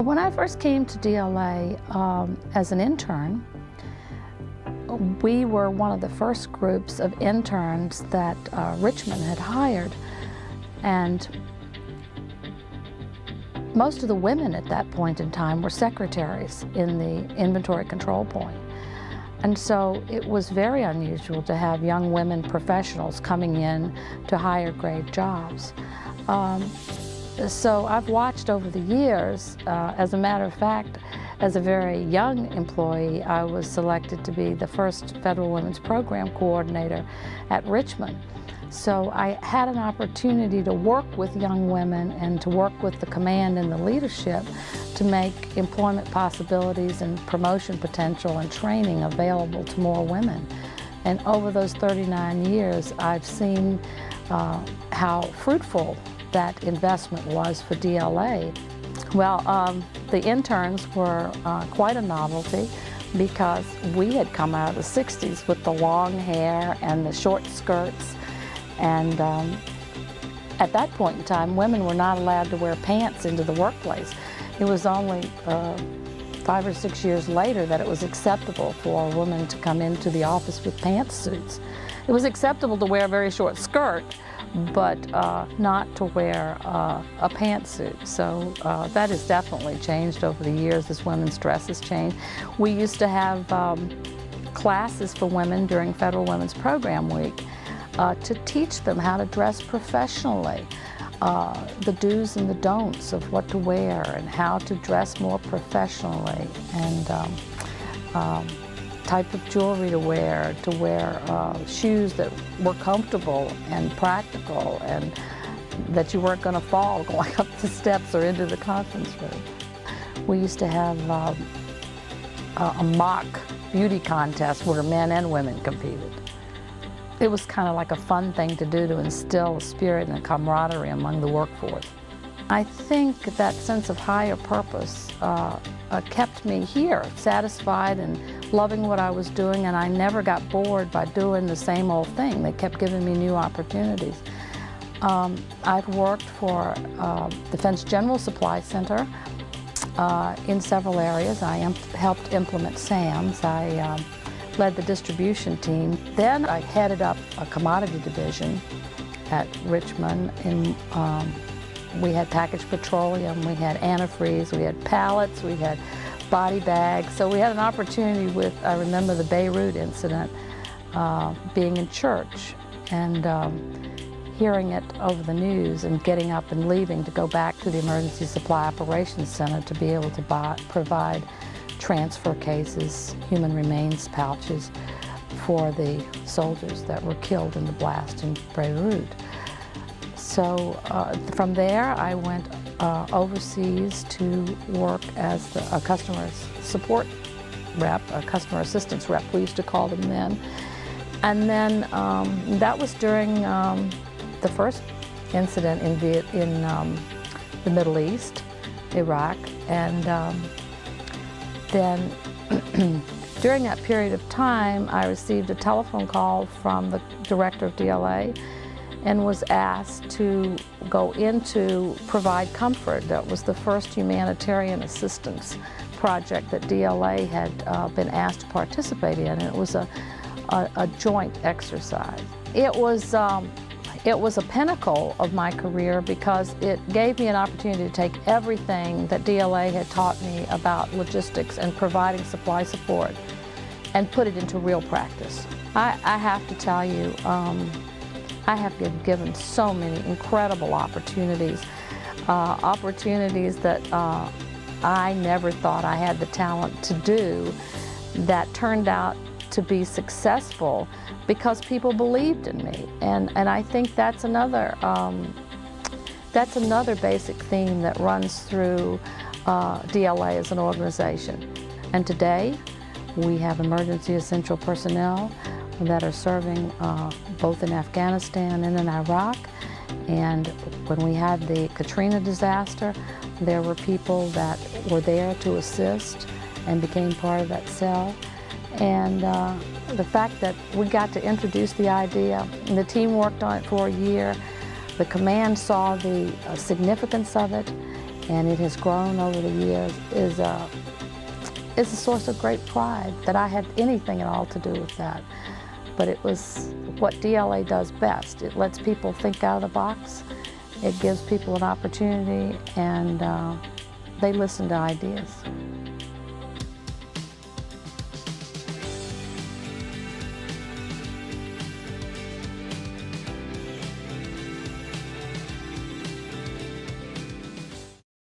When I first came to DLA as an intern, we were one of the first groups of interns that Richmond had hired, and most of the women at that point in time were secretaries in the inventory control point. And so it was very unusual to have young women professionals coming in to higher grade jobs. So I've watched over the years. As a matter of fact, as a very young employee, I was selected to be the first Federal Women's Program Coordinator at Richmond. So I had an opportunity to work with young women and to work with the command and the leadership to make employment possibilities and promotion potential and training available to more women. And over those 39 years, I've seen how fruitful that investment was for DLA. Well, the interns were quite a novelty because we had come out of the 60s with the long hair and the short skirts. And at that point in time, women were not allowed to wear pants into the workplace. It was only 5 or 6 years later that it was acceptable for a woman to come into the office with pantsuits. It was acceptable to wear a very short skirt, but not to wear a pantsuit. So that has definitely changed over the years as women's dresses changed. We used to have classes for women during Federal Women's Program Week to teach them how to dress professionally, the do's and the don'ts of what to wear and how to dress more professionally, and type of jewelry to wear shoes that were comfortable and practical and that you weren't going to fall going up the steps or into the conference room. We used to have a mock beauty contest where men and women competed. It was kind of like a fun thing to do to instill a spirit and a camaraderie among the workforce. I think that sense of higher purpose kept me here, satisfied and loving what I was doing, and I never got bored by doing the same old thing. They kept giving me new opportunities. I've worked for Defense General Supply Center in several areas. I helped implement SAMs. I led the distribution team. Then I headed up a commodity division at Richmond. We had packaged petroleum, we had antifreeze, we had pallets, we had body bags. So we had an opportunity with, I remember the Beirut incident, being in church and hearing it over the news and getting up and leaving to go back to the Emergency Supply Operations Center to be able to provide transfer cases, human remains pouches for the soldiers that were killed in the blast in Beirut. So from there, I went overseas to work as a customer support rep, a customer assistance rep, we used to call them then. And then that was during the first incident in the Middle East, Iraq, and then during that period of time, I received a telephone call from the director of DLA and was asked to go in to provide comfort. That was the first humanitarian assistance project that DLA had been asked to participate in, and it was a joint exercise. It was a pinnacle of my career because it gave me an opportunity to take everything that DLA had taught me about logistics and providing supply support and put it into real practice. I have to tell you, I have been given so many incredible opportunities, opportunities that I never thought I had the talent to do, that turned out to be successful because people believed in me. And I think that's another basic theme that runs through DLA as an organization. And today, we have emergency essential personnel that are serving both in Afghanistan and in Iraq. And when we had the Katrina disaster, there were people that were there to assist and became part of that cell. And the fact that we got to introduce the idea, and the team worked on it for a year, the command saw the significance of it, and it has grown over the years, is a source of great pride that I had anything at all to do with that. But it was what DLA does best. It lets people think out of the box. It gives people an opportunity, and they listen to ideas.